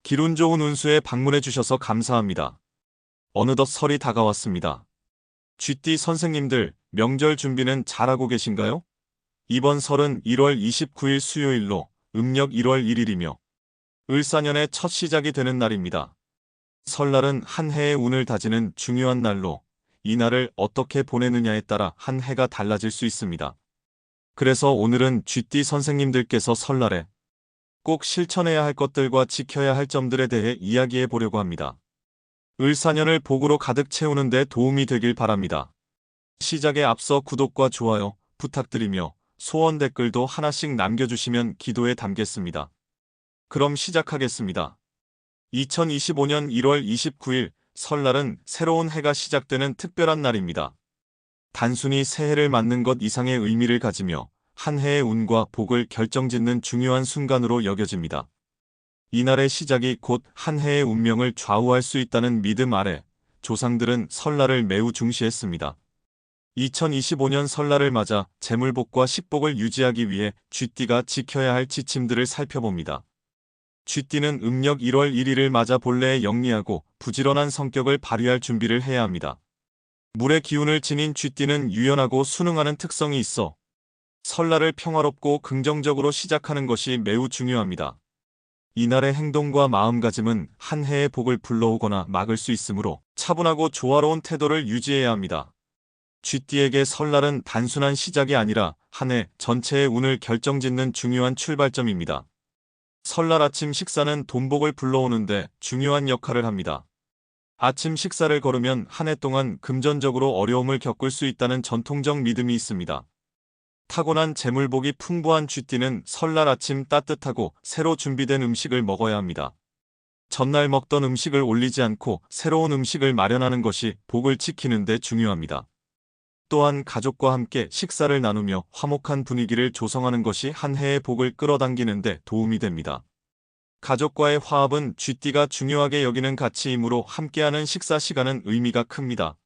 기분 좋은 운수에 방문해 주셔서 감사합니다. 어느덧 설이 다가왔습니다. 쥐띠 선생님들, 명절 준비는 잘하고 계신가요? 이번 설은 1월 29일 수요일로 음력 1월 1일이며 을사년의 첫 시작이 되는 날입니다. 설날은 한 해의 운을 다지는 중요한 날로 이 날을 어떻게 보내느냐에 따라 한 해가 달라질 수 있습니다. 그래서 오늘은 쥐띠 선생님들께서 설날에 꼭 실천해야 할 것들과 지켜야 할 점들에 대해 이야기해 보려고 합니다. 을사년을 복으로 가득 채우는 데 도움이 되길 바랍니다. 시작에 앞서 구독과 좋아요 부탁드리며 소원 댓글도 하나씩 남겨주시면 기도에 담겠습니다. 그럼 시작하겠습니다. 2025년 1월 29일 설날은 새로운 해가 시작되는 특별한 날입니다. 단순히 새해를 맞는 것 이상의 의미를 가지며 한 해의 운과 복을 결정짓는 중요한 순간으로 여겨집니다. 이날의 시작이 곧 한 해의 운명을 좌우할 수 있다는 믿음 아래 조상들은 설날을 매우 중시했습니다. 2025년 설날을 맞아 재물복과 식복을 유지하기 위해 쥐띠가 지켜야 할 지침들을 살펴봅니다. 쥐띠는 음력 1월 1일을 맞아 본래의 영리하고 부지런한 성격을 발휘할 준비를 해야 합니다. 물의 기운을 지닌 쥐띠는 유연하고 순응하는 특성이 있어 설날을 평화롭고 긍정적으로 시작하는 것이 매우 중요합니다. 이날의 행동과 마음가짐은 한 해의 복을 불러오거나 막을 수 있으므로 차분하고 조화로운 태도를 유지해야 합니다. 쥐띠에게 설날은 단순한 시작이 아니라 한 해 전체의 운을 결정짓는 중요한 출발점입니다. 설날 아침 식사는 돈복을 불러오는데 중요한 역할을 합니다. 아침 식사를 거르면 한 해 동안 금전적으로 어려움을 겪을 수 있다는 전통적 믿음이 있습니다. 타고난 재물복이 풍부한 쥐띠는 설날 아침 따뜻하고 새로 준비된 음식을 먹어야 합니다. 전날 먹던 음식을 올리지 않고 새로운 음식을 마련하는 것이 복을 지키는 데 중요합니다. 또한 가족과 함께 식사를 나누며 화목한 분위기를 조성하는 것이 한 해의 복을 끌어당기는 데 도움이 됩니다. 가족과의 화합은 쥐띠가 중요하게 여기는 가치이므로 함께하는 식사 시간은 의미가 큽니다.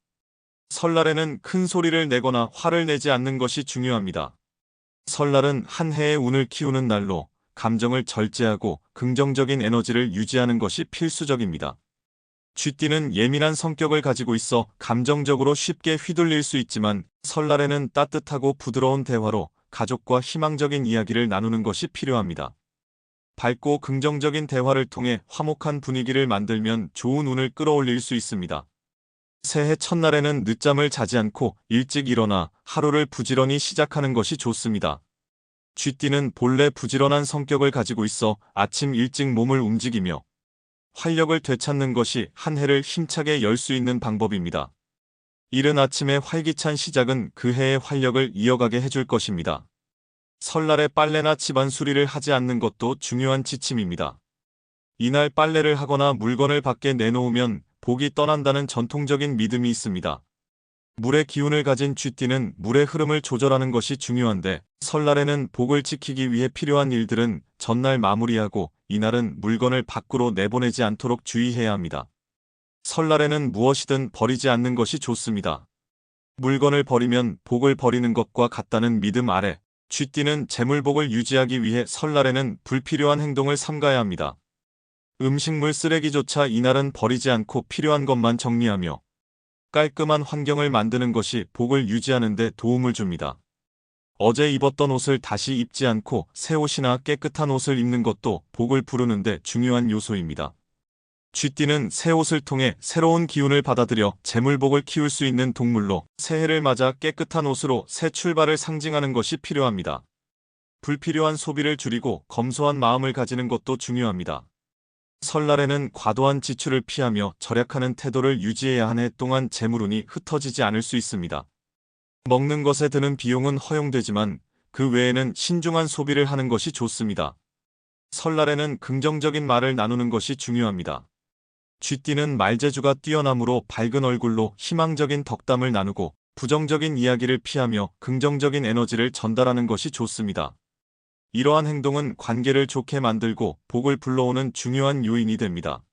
설날에는 큰 소리를 내거나 화를 내지 않는 것이 중요합니다. 설날은 한 해의 운을 키우는 날로 감정을 절제하고 긍정적인 에너지를 유지하는 것이 필수적입니다. 쥐띠는 예민한 성격을 가지고 있어 감정적으로 쉽게 휘둘릴 수 있지만 설날에는 따뜻하고 부드러운 대화로 가족과 희망적인 이야기를 나누는 것이 필요합니다. 밝고 긍정적인 대화를 통해 화목한 분위기를 만들면 좋은 운을 끌어올릴 수 있습니다. 새해 첫날에는 늦잠을 자지 않고 일찍 일어나 하루를 부지런히 시작하는 것이 좋습니다. 쥐띠는 본래 부지런한 성격을 가지고 있어 아침 일찍 몸을 움직이며 활력을 되찾는 것이 한 해를 힘차게 열 수 있는 방법입니다. 이른 아침의 활기찬 시작은 그 해의 활력을 이어가게 해줄 것입니다. 설날에 빨래나 집안 수리를 하지 않는 것도 중요한 지침입니다. 이날 빨래를 하거나 물건을 밖에 내놓으면 복이 떠난다는 전통적인 믿음이 있습니다. 물의 기운을 가진 쥐띠는 물의 흐름을 조절하는 것이 중요한데 설날에는 복을 지키기 위해 필요한 일들은 전날 마무리하고 이날은 물건을 밖으로 내보내지 않도록 주의해야 합니다. 설날에는 무엇이든 버리지 않는 것이 좋습니다. 물건을 버리면 복을 버리는 것과 같다는 믿음 아래 쥐띠는 재물복을 유지하기 위해 설날에는 불필요한 행동을 삼가야 합니다. 음식물 쓰레기조차 이날은 버리지 않고 필요한 것만 정리하며 깔끔한 환경을 만드는 것이 복을 유지하는 데 도움을 줍니다. 어제 입었던 옷을 다시 입지 않고 새 옷이나 깨끗한 옷을 입는 것도 복을 부르는 데 중요한 요소입니다. 쥐띠는 새 옷을 통해 새로운 기운을 받아들여 재물복을 키울 수 있는 동물로 새해를 맞아 깨끗한 옷으로 새 출발을 상징하는 것이 필요합니다. 불필요한 소비를 줄이고 검소한 마음을 가지는 것도 중요합니다. 설날에는 과도한 지출을 피하며 절약하는 태도를 유지해야 한 해 동안 재물운이 흩어지지 않을 수 있습니다. 먹는 것에 드는 비용은 허용되지만 그 외에는 신중한 소비를 하는 것이 좋습니다. 설날에는 긍정적인 말을 나누는 것이 중요합니다. 쥐띠는 말재주가 뛰어나므로 밝은 얼굴로 희망적인 덕담을 나누고 부정적인 이야기를 피하며 긍정적인 에너지를 전달하는 것이 좋습니다. 이러한 행동은 관계를 좋게 만들고 복을 불러오는 중요한 요인이 됩니다.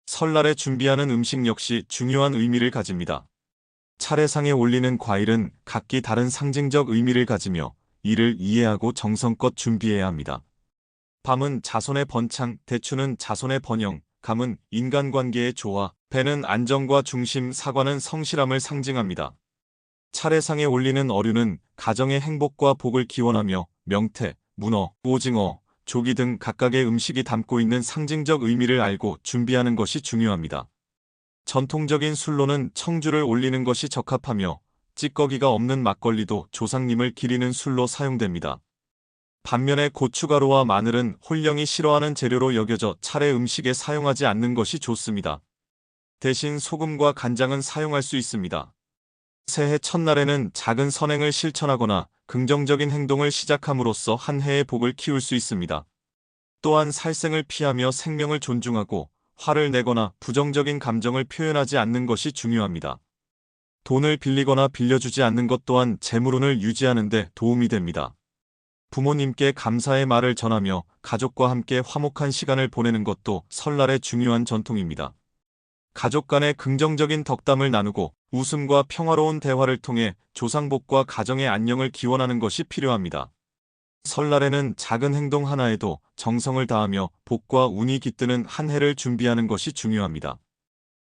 설날에 준비하는 음식 역시 중요한 의미를 가집니다. 차례상에 올리는 과일은 각기 다른 상징적 의미를 가지며 이를 이해하고 정성껏 준비해야 합니다. 밤은 자손의 번창, 대추는 자손의 번영, 감은 인간관계의 조화, 배는 안정과 중심, 사과는 성실함을 상징합니다. 차례상에 올리는 어류는 가정의 행복과 복을 기원하며 명태, 문어, 오징어, 조기 등 각각의 음식이 담고 있는 상징적 의미를 알고 준비하는 것이 중요합니다. 전통적인 술로는 청주를 올리는 것이 적합하며 찌꺼기가 없는 막걸리도 조상님을 기리는 술로 사용됩니다. 반면에 고춧가루와 마늘은 혼령이 싫어하는 재료로 여겨져 차례 음식에 사용하지 않는 것이 좋습니다. 대신 소금과 간장은 사용할 수 있습니다. 새해 첫날에는 작은 선행을 실천하거나 긍정적인 행동을 시작함으로써 한 해의 복을 키울 수 있습니다. 또한 살생을 피하며 생명을 존중하고 화를 내거나 부정적인 감정을 표현하지 않는 것이 중요합니다. 돈을 빌리거나 빌려주지 않는 것 또한 재물운을 유지하는 데 도움이 됩니다. 부모님께 감사의 말을 전하며 가족과 함께 화목한 시간을 보내는 것도 설날의 중요한 전통입니다. 가족 간의 긍정적인 덕담을 나누고 웃음과 평화로운 대화를 통해 조상복과 가정의 안녕을 기원하는 것이 필요합니다. 설날에는 작은 행동 하나에도 정성을 다하며 복과 운이 깃드는 한 해를 준비하는 것이 중요합니다.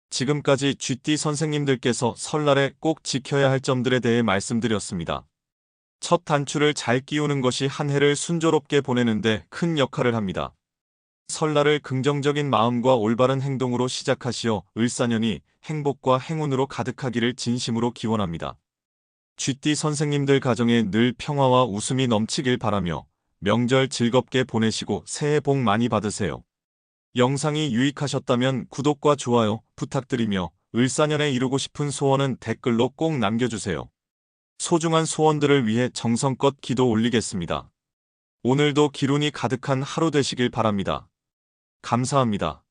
지금까지 쥐띠 선생님들께서 설날에 꼭 지켜야 할 점들에 대해 말씀드렸습니다. 첫 단추를 잘 끼우는 것이 한 해를 순조롭게 보내는데 큰 역할을 합니다. 설날을 긍정적인 마음과 올바른 행동으로 시작하시어 을사년이 행복과 행운으로 가득하기를 진심으로 기원합니다. 쥐띠 선생님들 가정에 늘 평화와 웃음이 넘치길 바라며 명절 즐겁게 보내시고 새해 복 많이 받으세요. 영상이 유익하셨다면 구독과 좋아요 부탁드리며 을사년에 이루고 싶은 소원은 댓글로 꼭 남겨주세요. 소중한 소원들을 위해 정성껏 기도 올리겠습니다. 오늘도 기운이 가득한 하루 되시길 바랍니다. 감사합니다.